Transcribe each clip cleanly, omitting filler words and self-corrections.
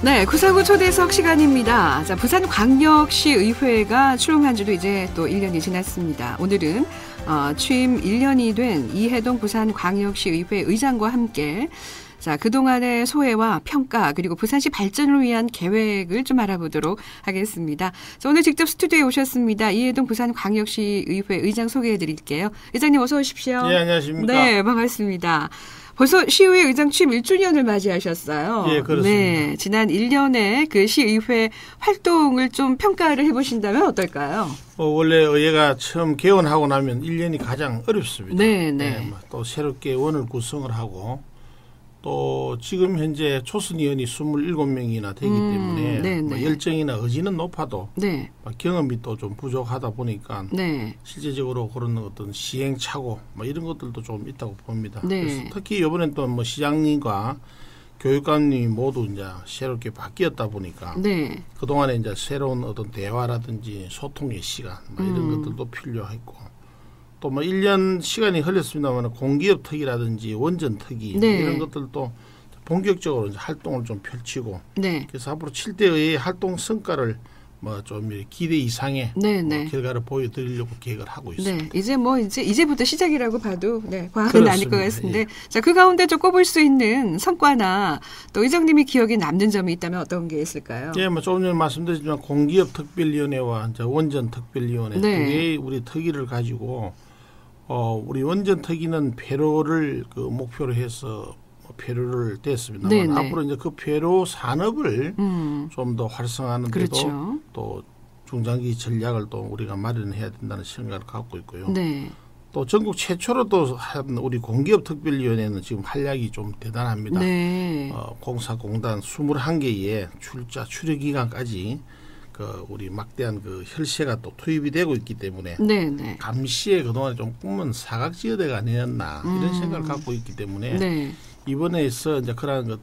네, 949 초대석 시간입니다. 자, 부산광역시의회가 출범한 지도 이제 또 1년이 지났습니다. 오늘은 취임 1년이 된 이해동 부산광역시의회 의장과 함께 자, 그동안의 소회와 평가 그리고 부산시 발전을 위한 계획을 좀 알아보도록 하겠습니다. 자, 오늘 직접 스튜디오에 오셨습니다. 이해동 부산광역시의회 의장 소개해 드릴게요. 의장님 어서 오십시오. 네, 안녕하십니까. 네, 반갑습니다. 벌써 시의회 의장 취임 1주년을 맞이하셨어요. 예, 그렇습니다. 네, 지난 1년의 그 시의회 활동을 좀 평가를 해보신다면 어떨까요? 원래 의회가 처음 개원하고 나면 1년이 가장 어렵습니다. 네, 네. 또 새롭게 원을 구성을 하고 또 지금 현재 초선 의원이 27명이나 되기 때문에 네, 네. 열정이나 의지는 높아도 네. 경험이 또 좀 부족하다 보니까 네. 실제적으로 그런 어떤 시행착오 이런 것들도 좀 있다고 봅니다. 네. 그래서 특히 이번엔 또 시장님과 교육감님이 모두 이제 새롭게 바뀌었다 보니까 네. 그동안에 이제 새로운 어떤 대화라든지 소통의 시간 이런 것들도 필요했고 또 1년 시간이 흘렀습니다만 공기업 특위라든지 원전 특위 네. 이런 것들도 본격적으로 이제 활동을 좀 펼치고 네. 그래서 앞으로 7대의 활동 성과를 좀 기대 이상의 네, 네. 결과를 보여드리려고 계획을 하고 있습니다. 네, 이제부터 시작이라고 봐도 과언은 아닐 것 같은데, 예. 자, 그 가운데 좀 꼽을 수 있는 성과나 또 의장님이 기억에 남는 점이 있다면 어떤 게 있을까요? 예, 조금 전에 말씀드렸지만 공기업 특별위원회와 이제 원전 특별위원회 네. 두 개의 우리 특위를 가지고 우리 원전 특위는 폐로를 그 목표로 해서 폐로를 뗐습니다만 네, 네. 앞으로 이제 그 폐로 산업을 좀 더 활성화하는 데도 그렇죠. 또 중장기 전략을 또 우리가 마련해야 된다는 생각을 갖고 있고요. 네. 또 전국 최초로 또 한 우리 공기업 특별위원회는 지금 활약이 좀 대단합니다. 네. 공사공단 21개의 출여 기간까지 우리 막대한 그 혈세가 또 투입이 되고 있기 때문에 네, 네. 감시에 그동안 좀 꿈은 사각지어대가 아니었나 이런 생각을 갖고 있기 때문에 네. 이번에서 이제 그러한 그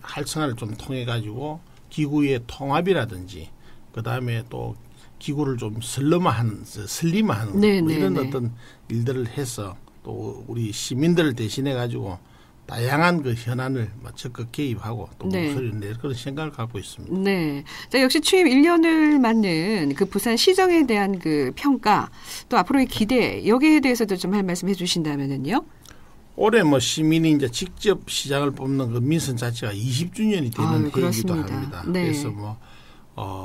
활성화를 좀 통해 가지고 기구의 통합이라든지 그 다음에 또 기구를 좀 슬림화하는 네, 이런 네, 네. 어떤 일들을 해서 또 우리 시민들을 대신해 가지고 다양한 그 현안을 적극 개입하고 또 네. 목소리를 낼 그런 생각을 갖고 있습니다. 네. 자, 역시 취임 1년을 맞는 그 부산 시정에 대한 그 평가 또 앞으로의 기대 여기에 대해서도 좀 할 말씀 해주신다면은요. 올해 시민이 이제 직접 시장을 뽑는 그 민선 자체가 20주년이 되는 해이기도 그렇습니다. 합니다. 네. 그래서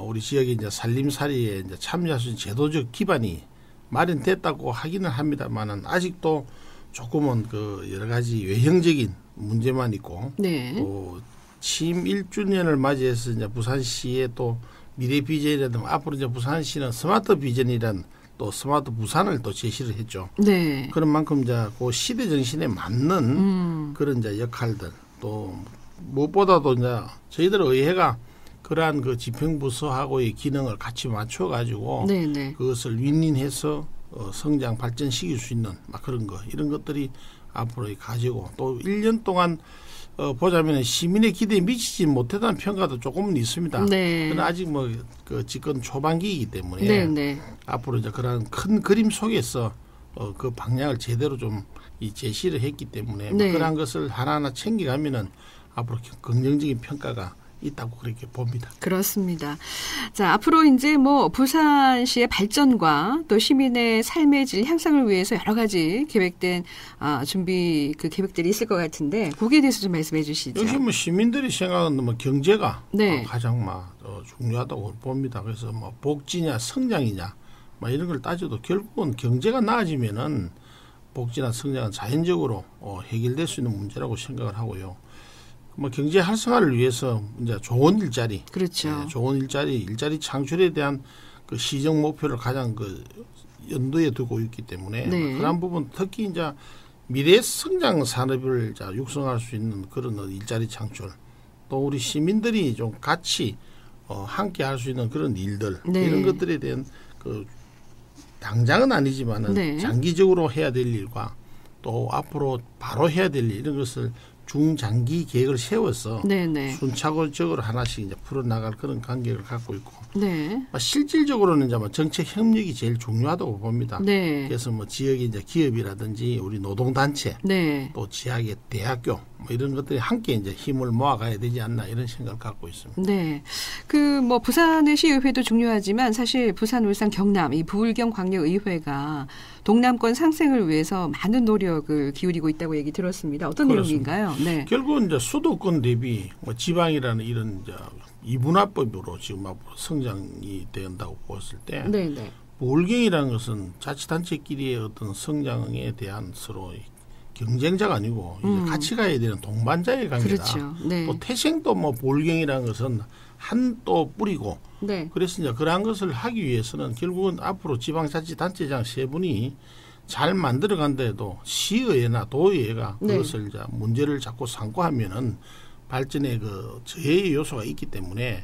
우리 지역의 이제 살림살이에 이제 참여할 수 있는 제도적 기반이 마련됐다고 하기는 합니다만은 아직도 조금은 그 여러 가지 외형적인 문제만 있고 네. 또 취임 1주년을 맞이해서 이제 부산시의 또 미래 비전이라든가 앞으로 이제 부산시는 스마트 비전이란 또 스마트 부산을 또 제시를 했죠. 네. 그런 만큼 이제 그 시대 정신에 맞는 그런 이제 역할들 또 무엇보다도 이제 저희들 의회가 그러한 그 집행부서하고의 기능을 같이 맞춰 가지고 네, 네. 그것을 윈윈해서 성장 발전시킬 수 있는 그런 거 이런 것들이 앞으로 가지고 또 1년 동안 보자면 시민의 기대에 미치지 못했다는 평가도 조금은 있습니다. 네. 그러나 아직 그 집권 초반기이기 때문에 네, 네. 앞으로 이제 그런 큰 그림 속에서 그 방향을 제대로 좀 제시를 했기 때문에 네. 그러한 것을 하나하나 챙겨가면은 앞으로 긍정적인 평가가 있다고 그렇게 봅니다. 그렇습니다. 자, 앞으로 이제 부산시의 발전과 또 시민의 삶의 질 향상을 위해서 여러 가지 계획된 준비 그 계획들이 있을 것 같은데 거기에 대해서 좀 말씀해 주시죠. 역시 시민들이 생각하는 경제가 네. 가장 중요하다고 봅니다. 그래서 복지냐 성장이냐 이런 걸 따져도 결국은 경제가 나아지면은 복지나 성장은 자연적으로 해결될 수 있는 문제라고 생각을 하고요. 경제 활성화를 위해서 이제 좋은 일자리, 그렇죠. 좋은 일자리 창출에 대한 그 시정 목표를 가장 그 연도에 두고 있기 때문에 네. 그런 부분 특히 이제 미래 성장 산업을 육성할 수 있는 그런 일자리 창출, 또 우리 시민들이 좀 같이 함께 할 수 있는 그런 일들 네. 이런 것들에 대한 그 당장은 아니지만은 네. 장기적으로 해야 될 일과 또 앞으로 바로 해야 될 일 이런 것을 중장기 계획을 세워서 네네. 순차적으로 하나씩 이제 풀어나갈 그런 관계를 갖고 있고 네. 실질적으로는 이제 정책 협력이 제일 중요하다고 봅니다. 네. 그래서 지역의 이제 기업이라든지 우리 노동단체 네. 또 지역의 대학교 뭐 이런 것들이 함께 이제 힘을 모아가야 되지 않나 이런 생각을 갖고 있습니다. 네, 그 뭐 부산의 시의회도 중요하지만 사실 부산, 울산, 경남 이 부울경 광역의회가 동남권 상생을 위해서 많은 노력을 기울이고 있다고 얘기 들었습니다. 어떤 그렇습니다. 내용인가요? 네. 결국은 이제 수도권 대비 뭐 지방이라는 이런 이제 이분화법으로 지금 앞으로 성장이 된다고 보았을 때, 네, 네. 부울경이라는 것은 자치단체끼리의 어떤 성장에 대한 서로 경쟁자가 아니고 이제 같이 가야 되는 동반자의 관계다. 그렇죠. 네. 또 태생도 뭐 부울경이라는 것은 한 또 뿌리고, 네. 그래서 이제 그러한 것을 하기 위해서는 결국은 앞으로 지방자치단체장 세 분이 잘 만들어간데도 시의회나 도의회가 네. 그것을 이제 문제를 자꾸 삼고하면은 발전의 그 저해의 요소가 있기 때문에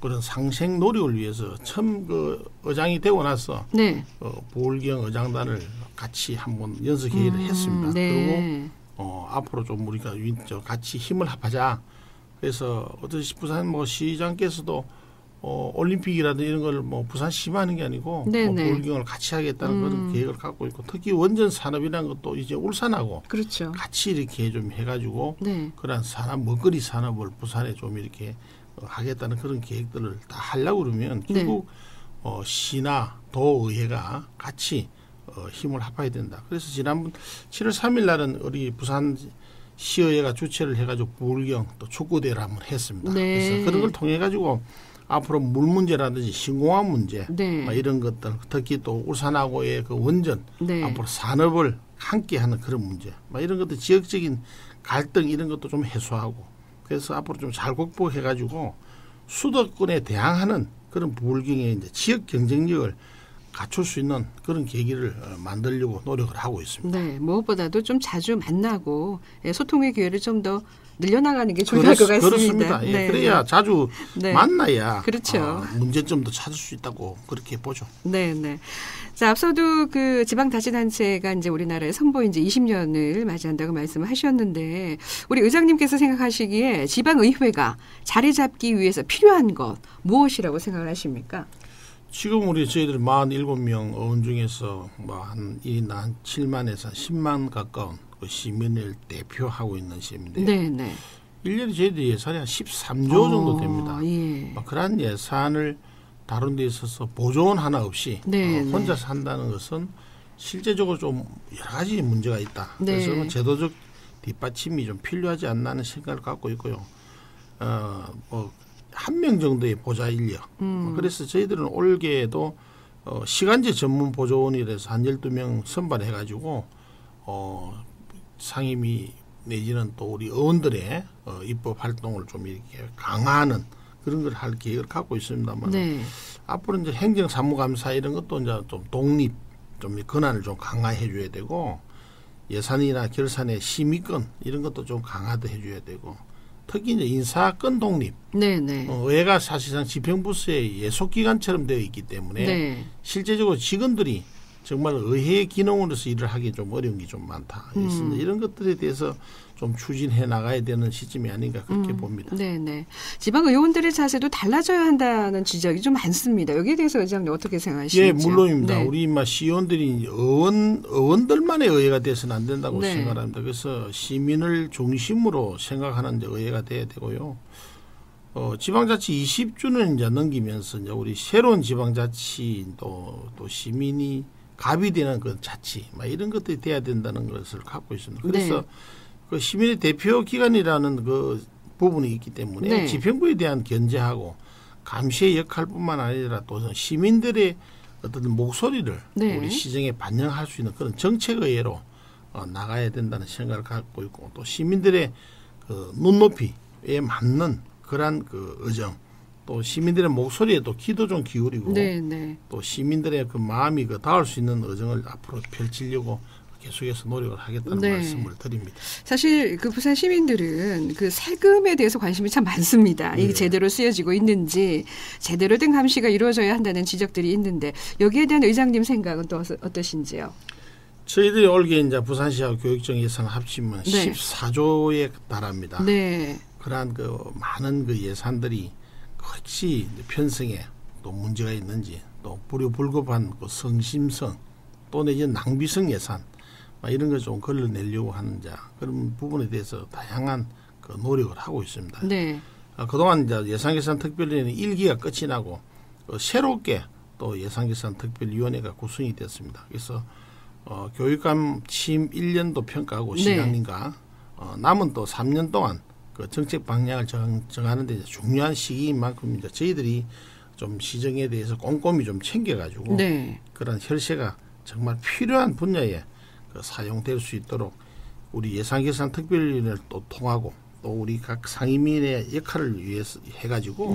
그런 상생 노력을 위해서 처음 그 의장이 되고 나서 네. 부울경 의장단을 같이 한번 연습 회의를 했습니다. 네. 그리고 앞으로 좀 우리가 같이 힘을 합하자. 그래서 어떠시 부산 뭐 시장께서도 올림픽이라든지 이런 걸 뭐 부산시만 게 아니고 네, 뭐 네. 부울경을 같이 하겠다는 그런 계획을 갖고 있고, 특히 원전 산업이라는 것도 이제 울산하고 그렇죠. 같이 이렇게 좀 해가지고 네. 그런 산업 먹거리 산업을 부산에 좀 이렇게 하겠다는 그런 계획들을 다 하려고 그러면 결국 시나 도의회가 같이 힘을 합해야 된다. 그래서 지난번 7월 3일 날은 우리 부산 시의회가 주최를 해가지고 부울경 또 축구대회를 한번 했습니다. 네. 그래서 그런 걸 통해 가지고 앞으로 물 문제라든지 신공항 문제, 네. 뭐 이런 것들, 특히 또 울산하고의 그 원전, 네. 앞으로 산업을 함께하는 그런 문제, 뭐 이런 것들 지역적인 갈등 이런 것도 좀 해소하고, 그래서 앞으로 좀 잘 극복해가지고 수도권에 대항하는 그런 부울경의 이제 지역 경쟁력을 갖출 수 있는 그런 계기를 만들려고 노력을 하고 있습니다. 네, 무엇보다도 좀 자주 만나고 소통의 기회를 좀 더 늘려나가는 게 중요할 것 같습니다. 그렇습니다. 예, 네. 그래야 자주 네. 만나야 그렇죠. 문제점도 찾을 수 있다고 그렇게 보죠. 네, 네. 자, 앞서도 그 지방자치단체가 이제 우리나라에 선보인 지 20년을 맞이한다고 말씀을 하셨는데, 우리 의장님께서 생각하시기에 지방의회가 자리 잡기 위해서 필요한 것 무엇이라고 생각을 하십니까? 지금 우리 저희들 47명 의원 중에서 뭐 한 1인 한 7만에서 10만 가까운 그 시민을 대표하고 있는 셈인데, 네, 네. 1년에 저희들 예산이 한 13조 정도 됩니다. 예. 그러한 예산을 다룬 데 있어서 보조원 하나 없이 네, 혼자서 한다는 것은 실제적으로 좀 여러 가지 문제가 있다. 네. 그래서 제도적 뒷받침이 좀 필요하지 않나 하는 생각을 갖고 있고요. 뭐 한 명 정도의 보좌 인력. 그래서 저희들은 올해에도 시간제 전문 보조원이라서 한 12명 선발해가지고 상임위 내지는 또 우리 의원들의 입법 활동을 좀 이렇게 강화하는 그런 걸 할 계획을 갖고 있습니다만, 네. 앞으로 이제 행정사무감사 이런 것도 이제 좀 독립, 좀 권한을 좀 강화해 줘야 되고, 예산이나 결산의 심의권 이런 것도 좀 강화도 해줘야 되고, 특히 이제 인사권 독립. 네, 네. 의회가 사실상 집행부서의 예속기관처럼 되어 있기 때문에 네. 실제적으로 직원들이 정말 의회의 기능으로서 일을 하기 좀 어려운 게 좀 많다. 이런 것들에 대해서 좀 추진해 나가야 되는 시점이 아닌가 그렇게 봅니다. 네, 네. 지방 의원들의 자세도 달라져야 한다는 지적이 좀 많습니다. 여기에 대해서 의장님 어떻게 생각하시는지요? 예, 물론입니다. 네. 우리 시의원들이 의원들만의 의회가 돼서는 안 된다고 네. 생각합니다. 그래서 시민을 중심으로 생각하는 의회가 돼야 되고요. 지방자치 20주는 이제 넘기면서 이제 우리 새로운 지방자치 또 시민이 갑이 되는 그 자치, 막 이런 것들이 돼야 된다는 것을 갖고 있습니다. 그래서 네. 그 시민의 대표 기관이라는 그 부분이 있기 때문에 네. 집행부에 대한 견제하고 감시의 역할뿐만 아니라 또 시민들의 어떤 목소리를 네. 우리 시정에 반영할 수 있는 그런 정책의회로 나가야 된다는 생각을 갖고 있고, 또 시민들의 그 눈높이에 맞는 그러한 그 의정, 또 시민들의 목소리에 또 귀도 좀 기울이고, 네, 네. 또 시민들의 그 마음이 그 닿을 수 있는 의정을 앞으로 펼치려고 계속해서 노력을 하겠다는 네. 말씀을 드립니다. 사실 그 부산 시민들은 그 세금에 대해서 관심이 참 많습니다. 이게 제대로 쓰여지고 있는지, 제대로 된 감시가 이루어져야 한다는 지적들이 있는데, 여기에 대한 의장님 생각은 또 어떠신지요? 저희들이 올해 이제 부산시하고 교육청 예산 합치면 네. 14조에 달합니다. 네. 그러한 그 많은 그 예산들이 혹시 편성에 또 문제가 있는지, 또 불효불급한 그 성심성 또 내지는 낭비성 예산, 이런 걸 좀 걸러내려고 하는 그런 부분에 대해서 다양한 그 노력을 하고 있습니다. 네. 그동안 이제 예산개선특별위원회 1기가 끝이 나고 새롭게 또 예산개선특별위원회가 구성이 됐습니다. 그래서 교육감 취임 1년도 평가하고 시장님과 남은 또 3년 동안 그 정책 방향을 정하는 데 중요한 시기인 만큼 이제 저희들이 좀 시정에 대해서 꼼꼼히 좀 챙겨가지고 그런 혈세가 정말 필요한 분야에 그 사용될 수 있도록 우리 예산개선특별위원회를 또 통하고 또 우리 각 상임위의 역할을 위해서 해가지고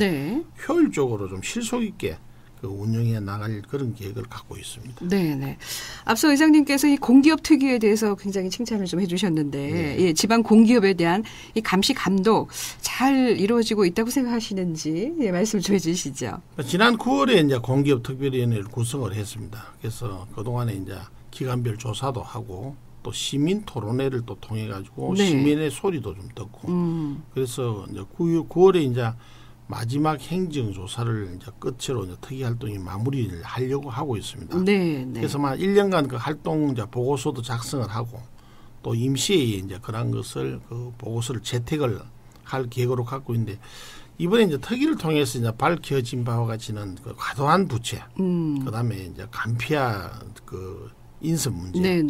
효율적으로 좀 실속 있게 그 운영해 나갈 그런 계획을 갖고 있습니다. 네. 앞서 의장님께서 이 공기업 특위에 대해서 굉장히 칭찬을 좀 해주셨는데 예, 지방 공기업에 대한 이 감시 감독 잘 이루어지고 있다고 생각하시는지 말씀 좀 해주시죠. 지난 9월에 이제 공기업 특별위원회를 구성을 했습니다. 그래서 그동안에 이제 기관별 조사도 하고 또 시민 토론회를 또 통해 가지고 시민의 소리도 좀 듣고 그래서 이제 9월에 이제 마지막 행정 조사를 이제 끝으로 이제 특위 활동이 마무리를 하려고 하고 있습니다. 그래서 1년간 그 활동 이제 보고서도 작성을 하고 또 임시회의에 이제 그런 것을 그 보고서를 채택을 할 계획으로 갖고 있는데 이번에 이제 특위를 통해서 이제 밝혀진 바와 같이는 그 과도한 부채, 그다음에 이제 간피화 그 인선 문제,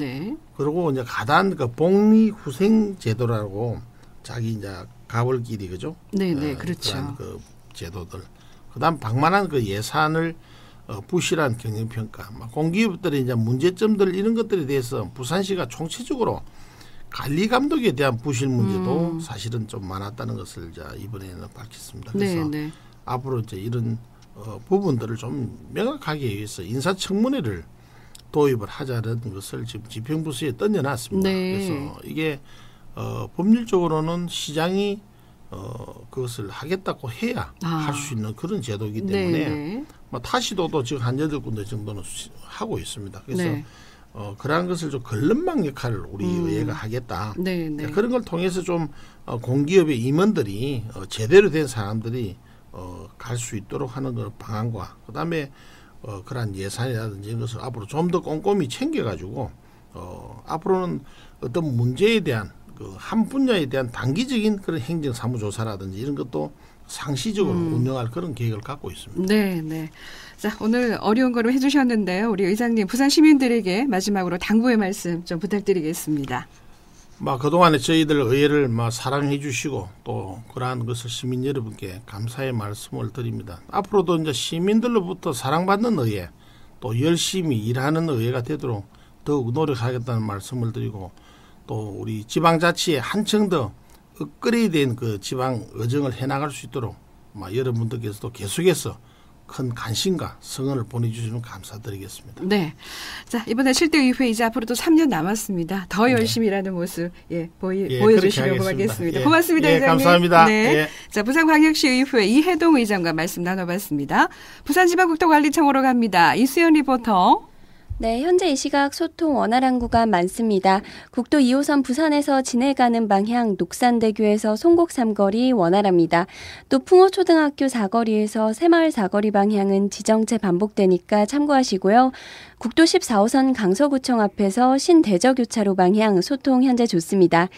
그리고 이제 가단 그 복리 후생 제도라고 자기 이제 가벌끼리 그죠? 그렇죠. 그 제도들, 그다음 방만한 그 예산을 부실한 경영평가, 공기업들의 이제 문제점들 이런 것들에 대해서 부산시가 총체적으로 관리 감독에 대한 부실 문제도 사실은 좀 많았다는 것을 이제 이번에는 밝혔습니다. 그래서 앞으로 이제 이런 부분들을 좀 명확하게 위해서 인사청문회를 도입을 하자는 것을 지금 집행부서에 던져놨습니다. 그래서 이게 법률적으로는 시장이 그것을 하겠다고 해야 할 수 있는 그런 제도이기 때문에 타시도도 지금 한 8군데 정도는 하고 있습니다. 그래서 그러한 것을 좀 걸름망 역할을 우리 의회가 하겠다. 그런 걸 통해서 좀 공기업의 임원들이 제대로 된 사람들이 갈 수 있도록 하는 그 방안과 그다음에 그러한 예산이라든지 이런 것을 앞으로 좀 더 꼼꼼히 챙겨가지고 앞으로는 어떤 문제에 대한 그 한 분야에 대한 단기적인 그런 행정 사무조사라든지 이런 것도 상시적으로 운영할 그런 계획을 갖고 있습니다. 자, 오늘 어려운 거를 해주셨는데요. 우리 의장님, 부산 시민들에게 마지막으로 당부의 말씀 좀 부탁드리겠습니다. 그동안에 저희들 의회를 사랑해 주시고 또 그러한 것을 시민 여러분께 감사의 말씀을 드립니다. 앞으로도 이제 시민들로부터 사랑받는 의회 또 열심히 일하는 의회가 되도록 더욱 노력하겠다는 말씀을 드리고 또 우리 지방자치에 한층 더 업그레이드된 그 지방 의정을 해나갈 수 있도록 여러분들께서도 계속해서 큰 관심과 성원을 보내주시면 감사드리겠습니다. 자, 이번에 7대 의회 이제 앞으로도 3년 남았습니다. 더 열심히 일하는 모습 보여주시려고 하겠습니다. 고맙습니다. 의장님. 감사합니다. 자, 부산광역시 의회 이해동 의장과 말씀 나눠봤습니다. 부산지방국토관리청으로 갑니다. 이수연 리포터. 현재 이 시각 소통 원활한 구간 많습니다. 국도 2호선 부산에서 진해가는 방향 녹산대교에서 송곡 삼거리 원활합니다. 또 풍호초등학교 사거리에서 새마을 사거리 방향은 지정체 반복되니까 참고하시고요. 국도 14호선 강서구청 앞에서 신대저교차로 방향 소통 현재 좋습니다.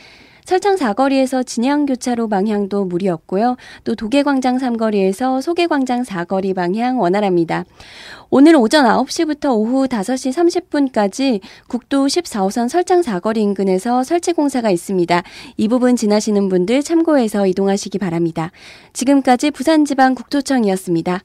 설창 사거리에서 진양교차로 방향도 무리 없고요. 또 도계광장 3거리에서 소계광장 4거리 방향 원활합니다. 오늘 오전 9시부터 오후 5시 30분까지 국도 14호선 설창 사거리 인근에서 설치 공사가 있습니다. 이 부분 지나시는 분들 참고해서 이동하시기 바랍니다. 지금까지 부산지방국토청이었습니다.